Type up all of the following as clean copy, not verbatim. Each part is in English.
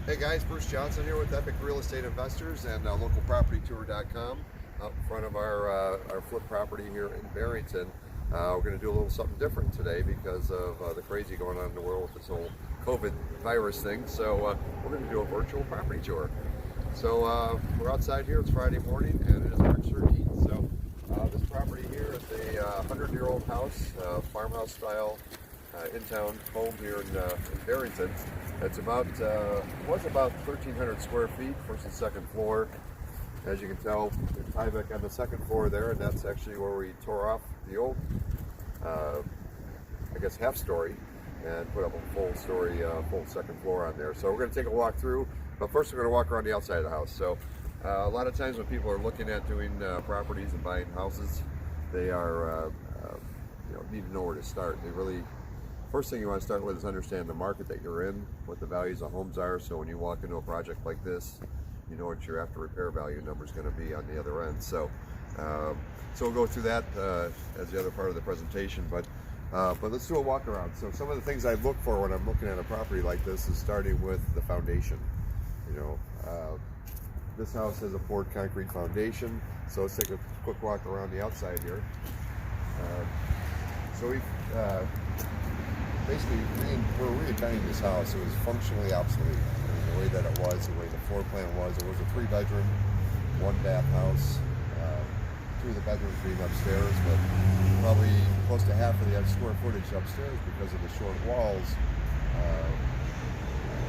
Hey guys, Bruce Johnson here with Epic Real Estate Investors and localpropertytour.com out in front of our flip property here in Barrington. We're going to do a little something different today because of the crazy going on in the world with this whole COVID virus thing. So we're going to do a virtual property tour. So we're outside here, it's Friday morning and it is March 13th. So this property here is a 100-year-old house, farmhouse style in-town home here in Barrington. It's about was about 1,300 square feet, first and second floor. As you can tell, there's Tyvek on the second floor there, and that's actually where we tore off the old, I guess, half story and put up a full story, full second floor on there. So we're going to take a walk through, but first we're going to walk around the outside of the house. So a lot of times when people are looking at doing properties and buying houses, they are need to know where to start. They really first thing you want to start with is understand the market that you're in, what the values of homes are, so when you walk into a project like this, you know what your after repair value number is going to be on the other end. So we'll go through that as the other part of the presentation, but let's do a walk around. So some of the things I look for when I'm looking at a property like this is starting with the foundation. You know, this house has a poured concrete foundation, so let's take a quick walk around the outside here. So we've basically, we're reinventing this house. It was functionally obsolete. I mean, the way that it was, the way the floor plan was, it was a 3-bedroom, 1-bath house. 2 of the bedrooms being upstairs, but probably close to half of the square footage upstairs because of the short walls.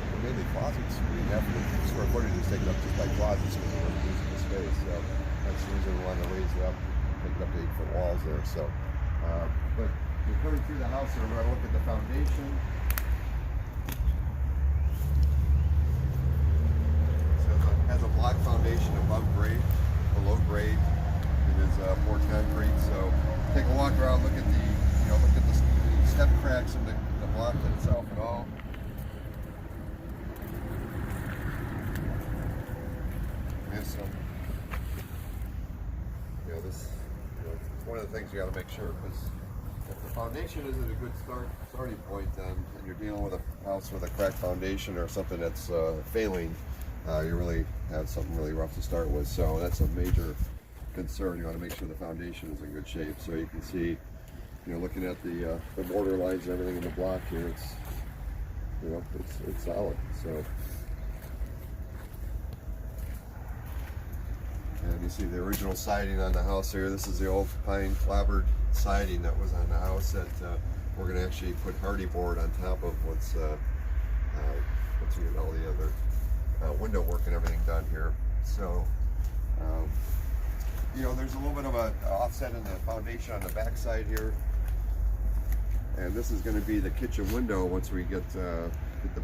Were mainly closets. I mean, half of the square footage is taken up just by closets because we're losing the space. So that's the reason we want to raise it up, take it up to 8-foot walls there. So, but we're coming through the house here, we're going to look at the foundation. So it has a block foundation above grade, below grade. It is poured concrete. So take a walk around, look at the step cracks in the block itself and all. And so, it's one of the things you got to make sure, because if the foundation isn't a good starting point, then and you're dealing with a house with a cracked foundation or something that's failing, you really have something really rough to start with. So that's a major concern. You want to make sure the foundation is in good shape. So you can see, looking at the border lines and everything in the block here, it's solid. So. And you see the original siding on the house here. This is the old pine clapboard siding that was on the house that we're going to actually put hardy board on top of once we get all the other window work and everything done here. So, there's a little bit of an offset in the foundation on the back side here. And this is going to be the kitchen window once we get the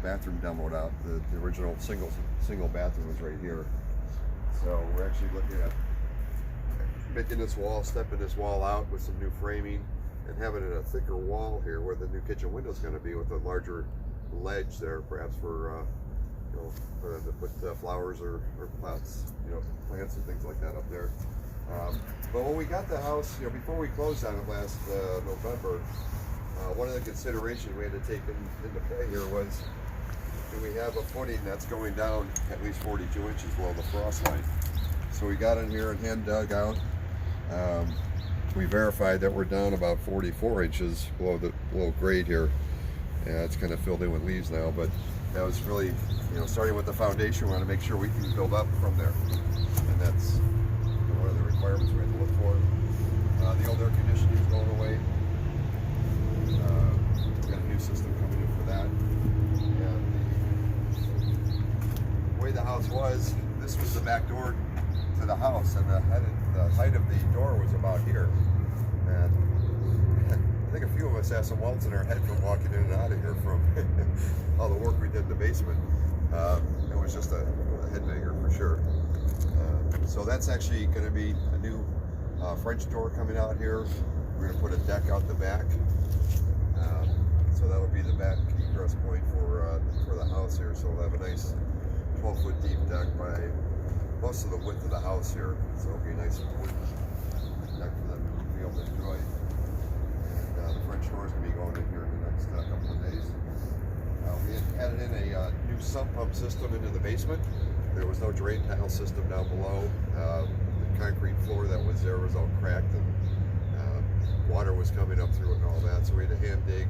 bathroom demoed out. The original single bathroom is right here. So we're actually looking at making this wall, stepping this wall out with some new framing and having it a thicker wall here where the new kitchen window is going to be, with a larger ledge there, perhaps for them to put flowers or plants and things like that up there. But when we got the house, before we closed on it last November, one of the considerations we had to take into play here was, do we have a footing that's going down at least 42 inches below the frost line? So we got in here and hand dug out. We verified that we're down about 44 inches below grade here. Yeah, it's kind of filled in with leaves now, but that was really, starting with the foundation, we want to make sure we can build up from there. And that's one of the requirements we had to look for. The old air conditioning is going away. We've got a new system coming in for that. The way the house was, this was the back door to the house, and the height of the door was about here. And I think a few of us have some welts in our head from walking in and out of here from all the work we did in the basement. It was just a headbanger for sure. So that's actually going to be a new French door coming out here. We're going to put a deck out the back. So that would be the back egress point for the house here. So we'll have a nice 12-foot deep deck by most of the width of the house here. So it'll be a nice deck for them to be able to enjoy. And the French door is going to be going in here in the next couple of days. We had added in a new sump pump system into the basement. There was no drain tile system down below. The concrete floor that was there was all cracked, and water was coming up through it and all that. So we had to hand dig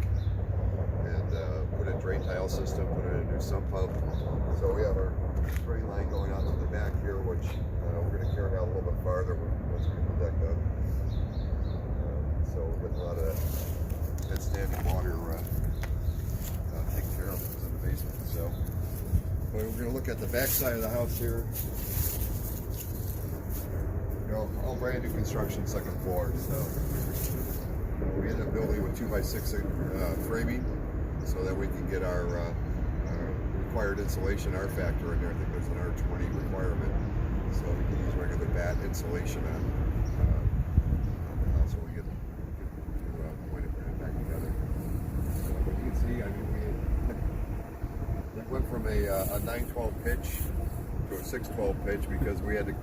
and put in a drain tile system, put in a new sump pump. So we have our drain line going out to the back here, which we're going to carry out a little bit farther once we get the deck done. So we're getting a lot of that standing water taken care of in the basement. So we're going to look at the back side of the house here. You know, all brand new construction, second floor. So we ended up building with 2x6 framing, so that we can get our required insulation R factor in there. I think there's an R20 requirement, so we can use regular bat insulation on the house, so we get to point it back together. So what you can see, I mean, we went from a 9/12 pitch to a 6/12 pitch because we had to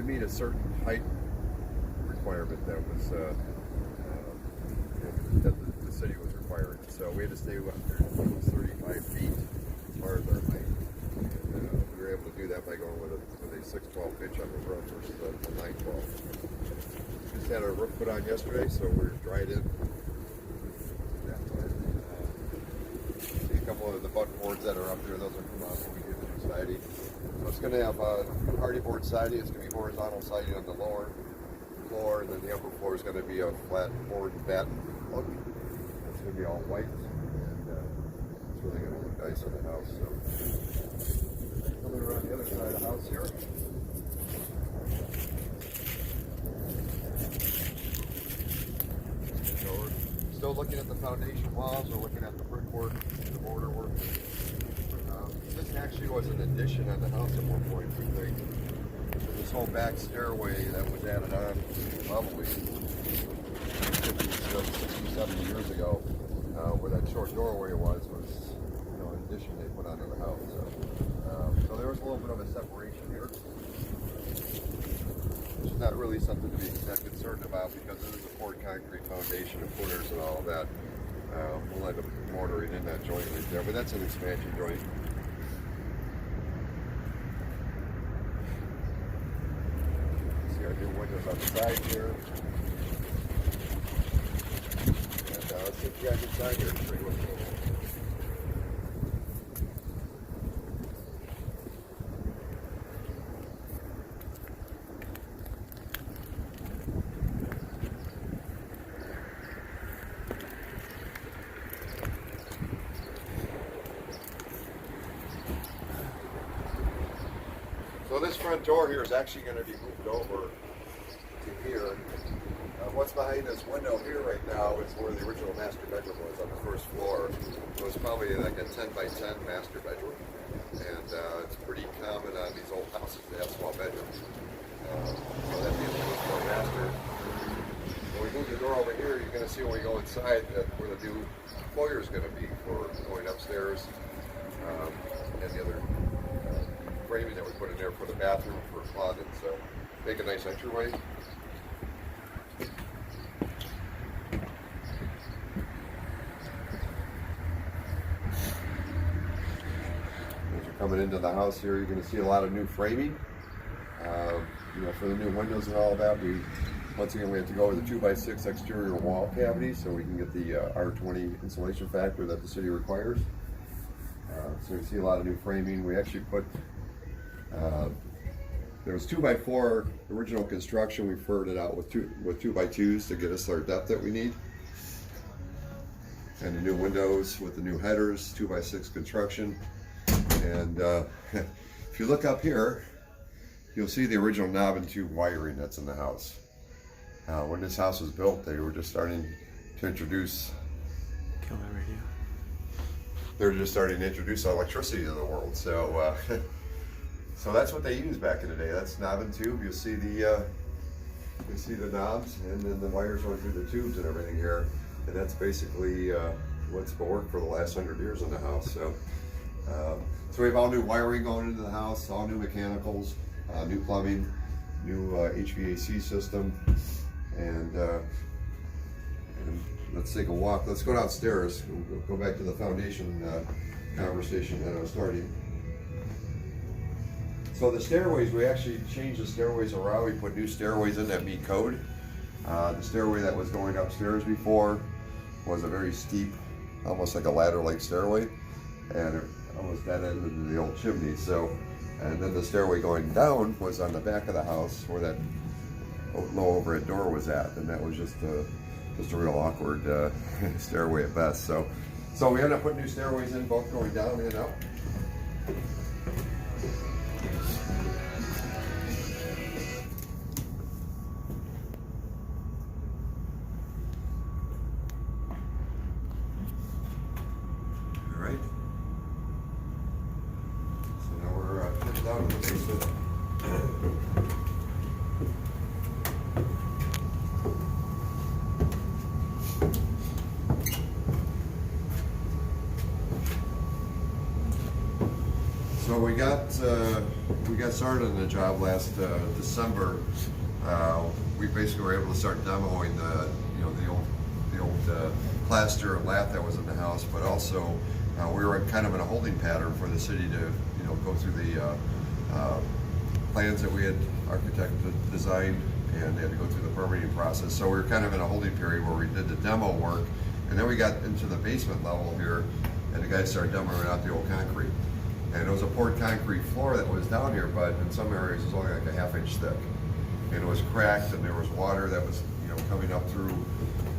meet a certain height requirement that was that the city was requiring. So we had to stay up there 35 feet as far as our height. And we were able to do that by going with a 6/12 pitch on the roof versus a 9/12. Just had our roof put on yesterday, so we're dried in. See a couple of the butt boards that are up there, those will come out when we get the new siding. So it's going to have new hardy board siding. It's going to be horizontal siding on the lower floor, and then the upper floor is going to be a flat board and batten look. It's going to be all white, and it's really going to look nice on the house. So coming around the other side of the house here. So we're still looking at the foundation walls. We're looking at the brickwork, the mortar work. This actually was an addition on the house at one point, we think. This whole back stairway that was added on probably 50, 60, 70 years ago, where that short doorway was an addition they put onto the house. So there was a little bit of a separation here, which is not really something to be that concerned about because it is a poured concrete foundation and footers and all of that. We'll end up mortaring in that joint right there, but that's an expansion joint. See our new windows on the side here. And let's see if you guys inside here and show you what's going on. So this front door here is actually going to be moved over to here. What's behind this window here right now is where the original master bedroom was on the first floor. It was probably like a 10 by 10 master bedroom. And it's pretty common on these old houses to have small bedrooms. So that'd be the first floor master. When we move the door over here, you're going to see when we go inside where the new foyer is going to be for going upstairs and the other framing that we put in there for the bathroom for a closet, so make a nice entryway. As you're coming into the house here, you're going to see a lot of new framing. For the new windows and all that, once again we have to go with the 2x6 exterior wall cavity so we can get the R20 insulation factor that the city requires. So you see a lot of new framing. We actually put there was 2x4 original construction. We furred it out with 2x2s to get us our depth that we need. And the new windows with the new headers, 2x6 construction. And if you look up here, you'll see the original knob and tube wiring that's in the house. When this house was built, they were just starting to introduce. Kill that radio. They were just starting to introduce electricity to the world. So. So that's what they used back in the day. That's knob and tube. You'll see the knobs, and then the wires run through the tubes and everything here. And that's basically what's been worked for the last 100 years in the house. So we have all new wiring going into the house, all new mechanicals, new plumbing, new HVAC system, and let's take a walk. Let's go downstairs. We'll go back to the foundation conversation that I was starting. So the stairways, we actually changed the stairways around. We put new stairways in that meet code. The stairway that was going upstairs before was a very steep, almost like a ladder-like stairway, and it almost dead ended into the old chimney. So, and then the stairway going down was on the back of the house where that low overhead door was at, and that was just a real awkward stairway at best. So we ended up putting new stairways in, both going down and up. All right. So now we're heading down to the basement. So we got started on the job last December. We basically were able to start demoing the old plaster and lath that was in the house, but also we were kind of in a holding pattern for the city to go through the plans that we had architect designed, and they had to go through the permitting process. So we were kind of in a holding period where we did the demo work, and then we got into the basement level here, and the guys started demoing out the old concrete. And it was a poured concrete floor that was down here, but in some areas it was only like a ½ inch thick. And it was cracked, and there was water that was coming up through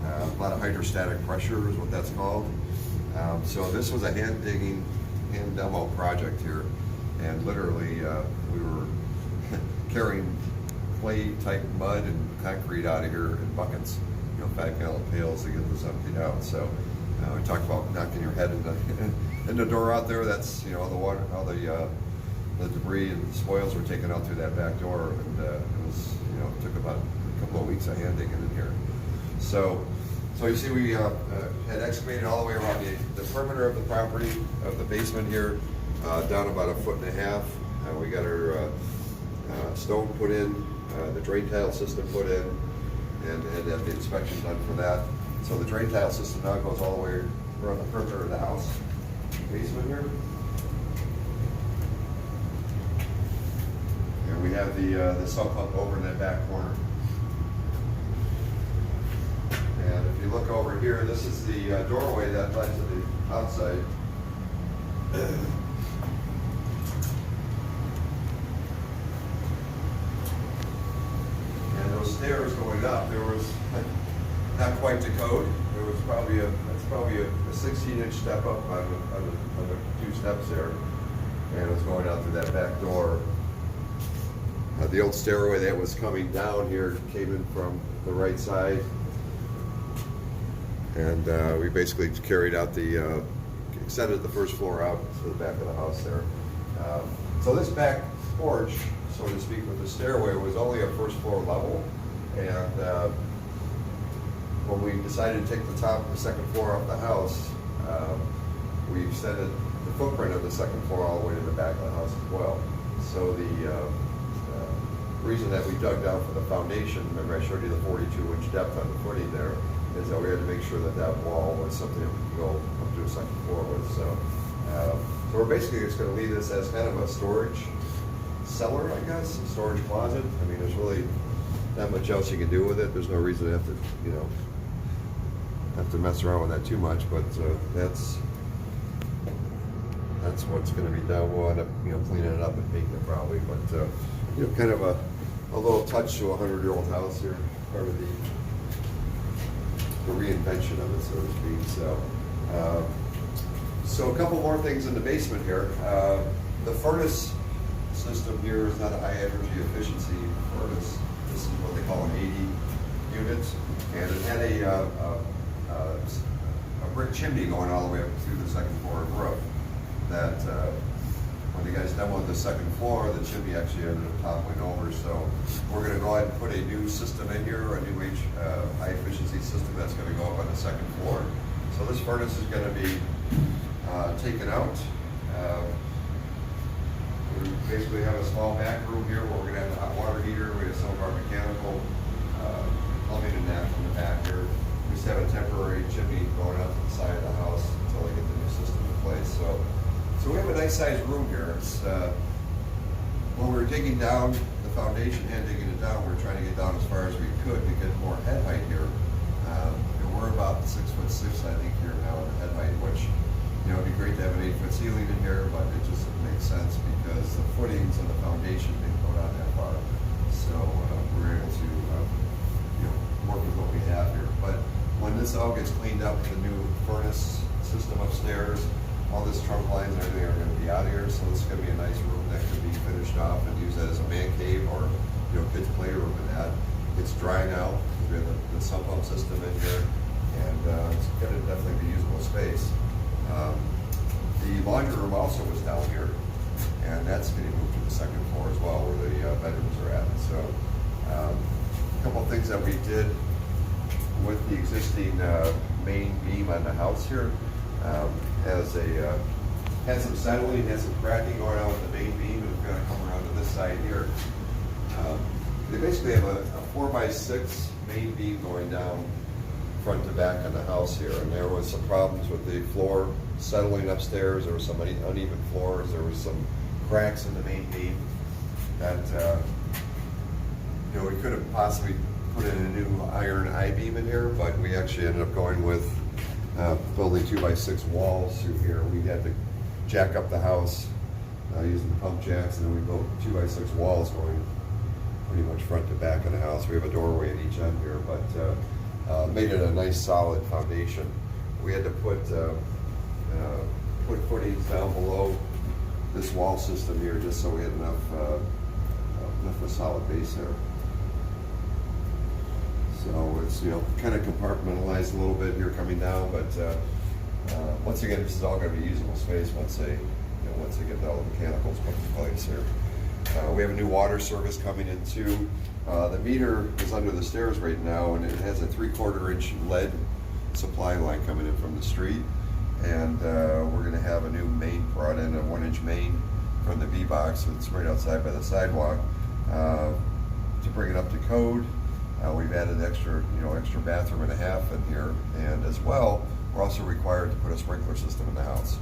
a lot of hydrostatic pressure is what that's called. So this was a hand demo project here. And literally we were carrying clay type mud and concrete out of here in buckets, 5-gallon pails to get this emptied out. So we talked about knocking your head in the door out there. That's all the water, all the debris and the spoils were taken out through that back door, and it was it took about a couple of weeks of hand digging in here. So you see we had excavated all the way around the perimeter of the property, of the basement here, down about 1.5 feet. We got our stone put in, the drain tile system put in, and had the inspection done for that. So the drain tile system now goes all the way around the perimeter of the house, basement here. And we have the sump pump over in that back corner. And if you look over here, this is the doorway that led to the outside. And those stairs going up, there was not quite to code. There was probably a 16-inch step up on the 2 steps there, and it was going out through that back door. The old stairway that was coming down here came in from the right side, and we basically carried out extended the first floor out to the back of the house there. So this back porch, so to speak, with the stairway was only a first floor level, and when we decided to take the second floor off the house, we extended the footprint of the second floor all the way to the back of the house as well. So the reason that we dug down for the foundation, remember I showed you the 42-inch depth on the footing there, is that we had to make sure that that wall was something that we could go up to a second floor with. So we're basically just going to leave this as kind of a storage cellar, I guess, a storage closet. I mean, there's really not much else you can do with it. There's no reason to have to mess around with that too much, but that's what's going to be done. We'll end up cleaning it up and painting it probably, but kind of a little touch to a 100-year-old house here, part of the reinvention of it, so to speak. So a couple more things in the basement here. The furnace system here is not a high energy efficiency furnace. This is what they call an 80 units, and it had a brick chimney going all the way up through the second floor roof. That when the guys demoed the second floor, the chimney actually ended up toppling over. So we're going to go ahead and put a new system in here, a new high efficiency system that's going to go up on the second floor. So this furnace is going to be taken out. We basically have a small back room here where we're going to have a hot water heater. We have some of our mechanical plumbing and that from the back here. We just have a temporary chimney going up the side of the house until I get the new system in place. So we have a nice sized room here. It's, when we were digging down the foundation and digging it down, we were trying to get down as far as we could to get more head height here. We're about 6'6", I think, here now in head height, which, it'd be great to have an 8-foot ceiling in here, but it just makes sense because the footings and the foundation didn't go down that far. So we're able to, work with what we have here. But when this all gets cleaned up, the new furnace system upstairs, all this trunk lines and everything are going to be out of here. So this is going to be a nice room that could be finished off and used as a man cave or, kids' playroom and that. It's dry now. We have the sump pump system in here, and it's going to definitely be usable space. The laundry room also was down here, and that's getting moved to the second floor as well, where the bedrooms are at. So, a couple of things that we did with the existing main beam on the house here, had some settling, has some cracking going on with the main beam, and it's going to come around to this side here. They basically have a 4x6 main beam going down front to back on the house here, and there was some problems with the floor settling upstairs. There was some uneven floors. There was some cracks in the main beam that we could have possibly put in a new iron I-beam in here, but we actually ended up going with building 2x6 walls through here. We had to jack up the house using the pump jacks, and then we built 2x6 walls going pretty much front to back of the house. We have a doorway at each end here, but made it a nice solid foundation. We had to put footings down below this wall system here just so we had enough of a solid base there. So it's kind of compartmentalized a little bit here coming down, but once again, this is all going to be usable space once they get all the mechanicals put in place here. We have a new water service coming in too. The meter is under the stairs right now, and it has a 3/4 inch lead supply line coming in from the street. And we're going to have a new main brought in, a 1-inch main from the V-box. It's right outside by the sidewalk to bring it up to code. We've added extra bathroom and a half in here, and as well, we're also required to put a sprinkler system in the house.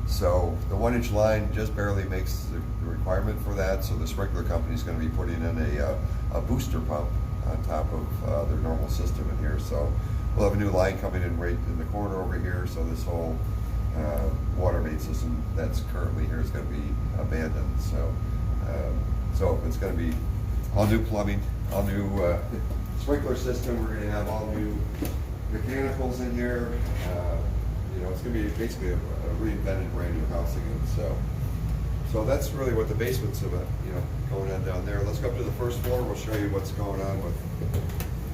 So the 1-inch line just barely makes the requirement for that. So the sprinkler company is going to be putting in a booster pump on top of their normal system in here. So we'll have a new line coming in right in the corner over here. So this whole water main system that's currently here is going to be abandoned. So it's going to be all new plumbing, all new sprinkler system. We're going to have all new mechanicals in here. It's going to be basically a reinvented brand new house again. So that's really what the basement's about, going on down there. Let's go up to the first floor. We'll show you what's going on with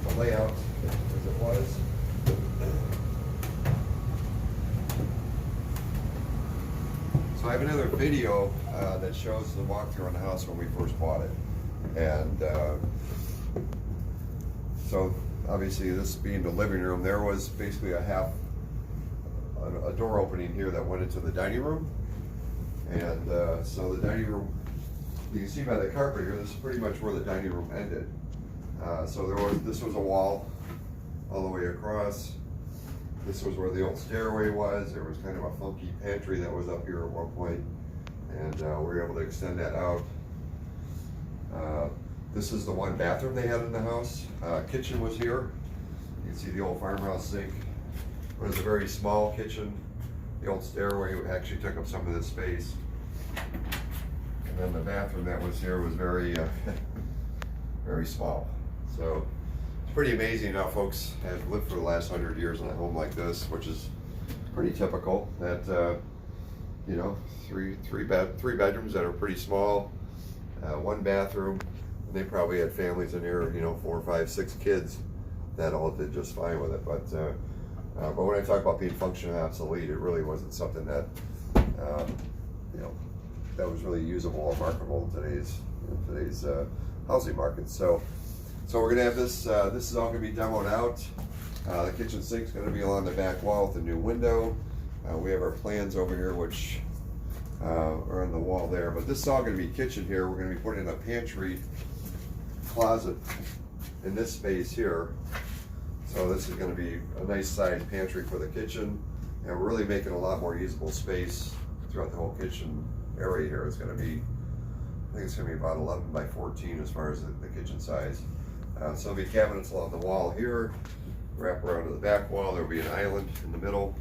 the layout as it was. So I have another video that shows the walkthrough on the house when we first bought it. And so obviously this being the living room, there was basically a door opening here that went into the dining room. And so the dining room, you can see by the carpet here, this is pretty much where the dining room ended. So this was a wall all the way across. This was where the old stairway was. There was kind of a funky pantry that was up here at one point, and we were able to extend that out. This is the one bathroom they had in the house. Kitchen was here. You can see the old farmhouse sink. It was a very small kitchen. The old stairway actually took up some of this space. And then the bathroom that was here was very, very small. So it's pretty amazing how folks have lived for the last 100 years in a home like this, which is pretty typical. That three bedrooms that are pretty small, one bathroom. And they probably had families in here, 4, 5, 6 kids that all did just fine with it. But when I talk about being functionally obsolete, it really wasn't something that that was really usable or marketable in today's housing market. So we're gonna have this. This is all gonna be demoed out. The kitchen sink's gonna be along the back wall with a new window. We have our plans over here, which are on the wall there. But this is all gonna be kitchen here. We're gonna be putting in a pantry closet in this space here. So this is going to be a nice sized pantry for the kitchen, and we're really making a lot more usable space throughout the whole kitchen area here. It's going to be, I think it's going to be about 11 by 14 as far as the kitchen size. So there'll be cabinets along the wall here, wrap around to the back wall. There'll be an island in the middle,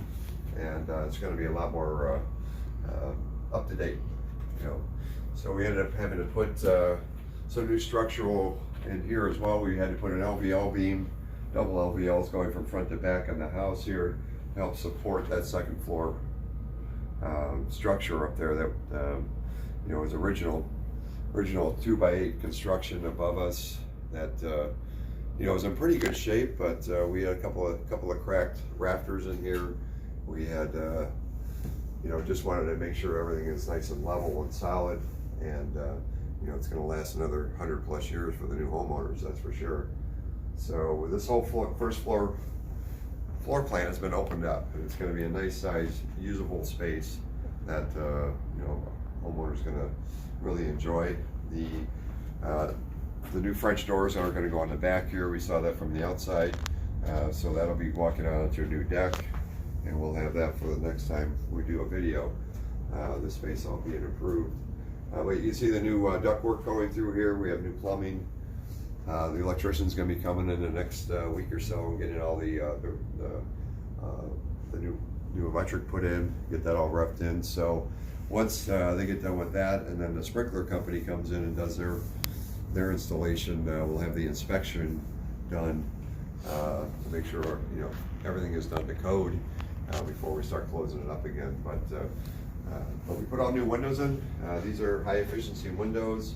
and it's going to be a lot more up to date, you know. So we ended up having to put some new structural in here as well. We had to put an LVL beam, double LVLs going from front to back on the house here to help support that second floor structure up there that you know was original 2x8 construction above us that you know was in pretty good shape, but we had a couple of cracked rafters in here. We had you know, just wanted to make sure everything is nice and level and solid, and you know, it's going to last another 100+ years for the new homeowners, that's for sure. So this whole first floor plan has been opened up, and it's going to be a nice size usable space that you know, homeowners going to really enjoy. The new French doors are going to go on the back here. We saw that from the outside, so that'll be walking out onto a new deck, and we'll have that for the next time we do a video. This space all being improved. But you can see the new ductwork going through here. We have new plumbing. The electrician's going to be coming in the next week or so and getting all the new electric put in, get that all roughed in. So once they get done with that, and then the sprinkler company comes in and does their installation, we'll have the inspection done to make sure, you know, everything is done to code before we start closing it up again. But we put all new windows in. These are high efficiency windows,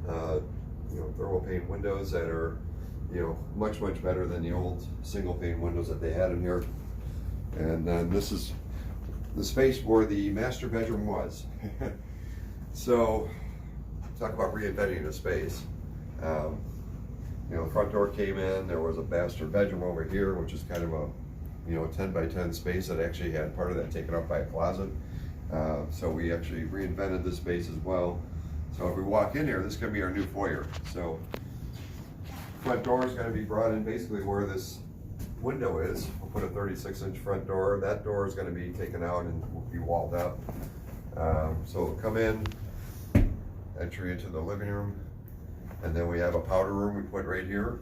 you know, thermal pane windows that are, you know, much better than the old single pane windows that they had in here. And then this is the space where the master bedroom was. So talk about reinventing a space. You know, the front door came in, there was a master bedroom over here, which is kind of a, you know, 10 by 10 space that actually had part of that taken up by a closet. So we actually reinvented this space as well. So if we walk in here, this is going to be our new foyer. So front door is going to be brought in basically where this window is. We'll put a 36-inch front door. That door is going to be taken out and will be walled up. So we'll come in, entry into the living room, and then we have a powder room we put right here.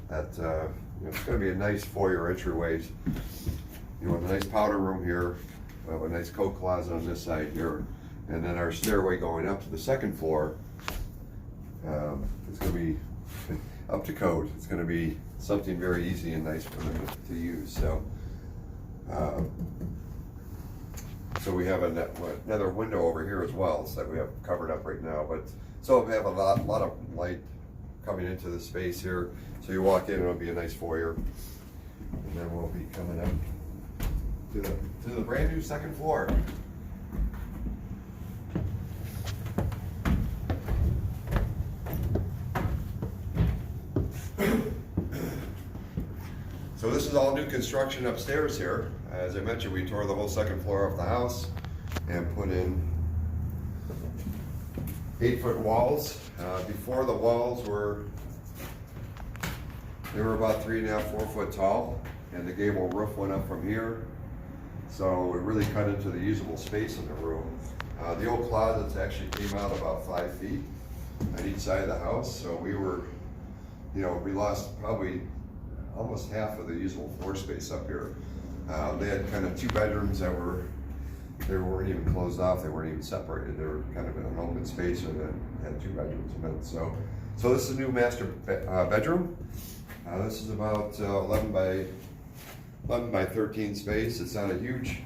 That you know, it's going to be a nice foyer entryway. You know, a nice powder room here. We have a nice coat closet on this side here, and then our stairway going up to the second floor. It's going to be up to code. It's going to be something very easy and nice for them to use. So, so we have another window over here as well, so that we have covered up right now. But so we have a lot of light coming into the space here. So you walk in, it'll be a nice foyer, and then we'll be coming up to the brand new second floor. So this is all new construction upstairs here. As I mentioned, we tore the whole second floor off the house and put in 8-foot walls. Before, the walls were about 3.5, 4 foot tall, and the gable roof went up from here. So it really cut into the usable space in the room. The old closets actually came out about 5 feet on each side of the house. So we were, you know, we lost probably almost half of the usable floor space up here. They had kind of 2 bedrooms that weren't even closed off. They weren't even separated. They were kind of in an open space, and then had 2 bedrooms in it. So this is a new master bedroom. This is about 11 by 13 space. It's not a huge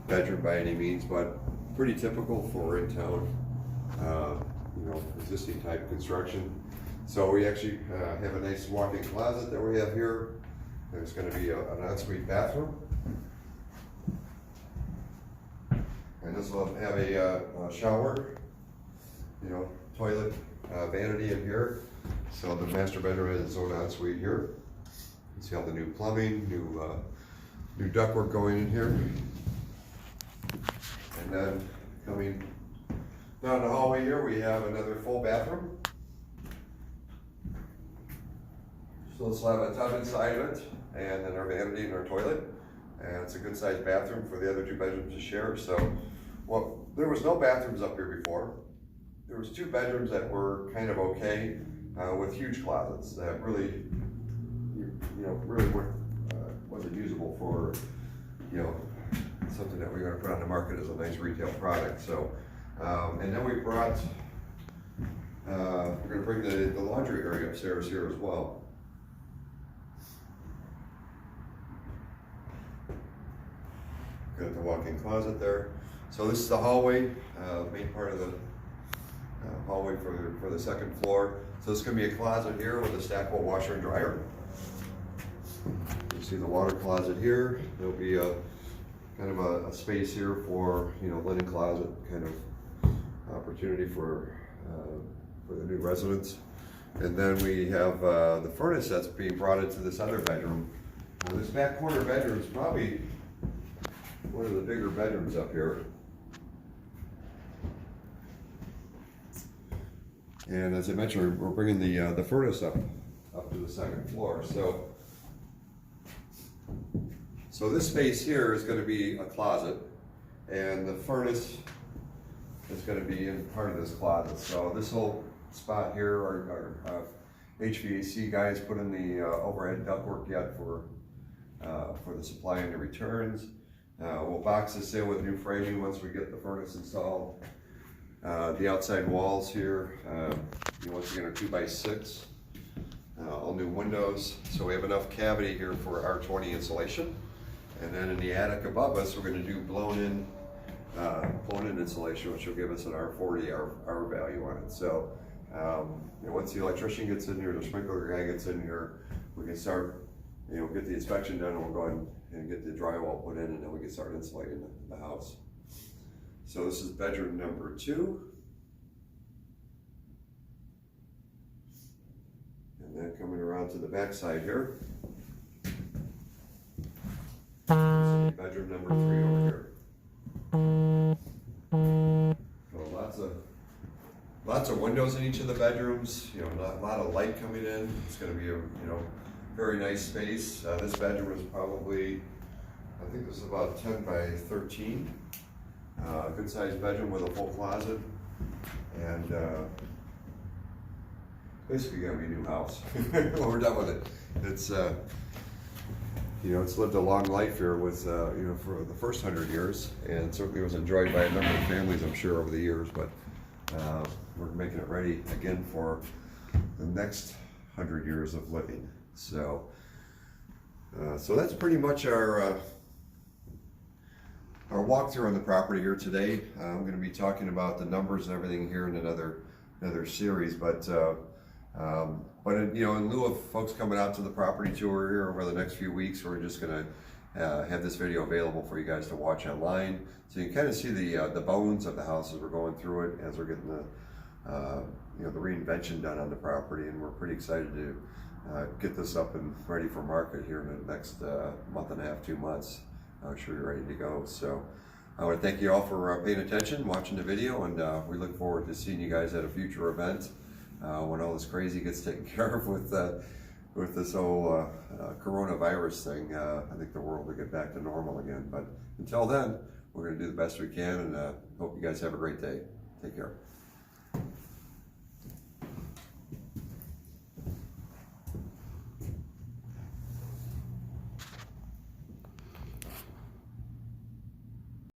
bedroom by any means, but pretty typical for in town, you know, existing type construction. So we actually have a nice walk-in closet that we have here. There's going to be an ensuite bathroom, and this will have a shower, you know, toilet, vanity in here. So the master bedroom has its own ensuite here. You see all the new plumbing, new ductwork going in here. And then coming down the hallway here, we have another full bathroom. So this will have a tub inside of it, and then our vanity and our toilet. And it's a good sized bathroom for the other 2 bedrooms to share. So, well, there was no bathrooms up here before. There was 2 bedrooms that were kind of okay, with huge closets that really, really weren't, wasn't usable for, something that we're going to put on the market as a nice retail product. So, and then we brought, we're going to bring the laundry area upstairs here as well. Got the walk-in closet there. So this is the hallway, main part of the hallway for the 2nd floor. So this is going to be a closet here with a stackable washer and dryer. You see the water closet here. There'll be a kind of a space here for linen closet kind of opportunity for the new residents. And then we have the furnace that's being brought into this other bedroom. Now, this back corner bedroom is probably one of the bigger bedrooms up here. And as I mentioned, we're bringing the furnace up to the 2nd floor. So this space here is going to be a closet, and the furnace is going to be in part of this closet. So this whole spot here, our HVAC guys put in the overhead ductwork yet for the supply and the returns. We'll box this in with new framing once we get the furnace installed. The outside walls here, once again, are 2x6. All new windows, so we have enough cavity here for R20 insulation. And then in the attic above us, we're going to do blown-in insulation, which will give us an R40 R value on it. So once the electrician gets in here, the sprinkler guy gets in here, we can start, get the inspection done, and we'll go ahead and get the drywall put in, and then we can start insulating the house. So this is bedroom number 2. And then coming around to the back side here, bedroom number 3 over here. So lots of windows in each of the bedrooms. A lot of light coming in. It's going to be a very nice space. This bedroom is probably, I think this is about 10 by 13. Good sized bedroom with a full closet, and basically gonna be a new house when we're done with it. It's it's lived a long life here with for the first 100 years, and certainly was enjoyed by a number of families, I'm sure, over the years. But we're making it ready again for the next 100 years of living. So that's pretty much our walkthrough on the property here today. I'm going to be talking about the numbers and everything here in another series, but in lieu of folks coming out to the property tour here over the next few weeks, we're just going to have this video available for you guys to watch online, so you can kind of see the bones of the house as we're going through it, as we're getting the reinvention done on the property, and we're pretty excited to get this up and ready for market here in the next month and a half, 2 months. I'm sure you're ready to go. So I want to thank you all for paying attention, watching the video, and we look forward to seeing you guys at a future event when all this crazy gets taken care of with this whole coronavirus thing. I think the world will get back to normal again. But until then, we're going to do the best we can, and hope you guys have a great day. Take care.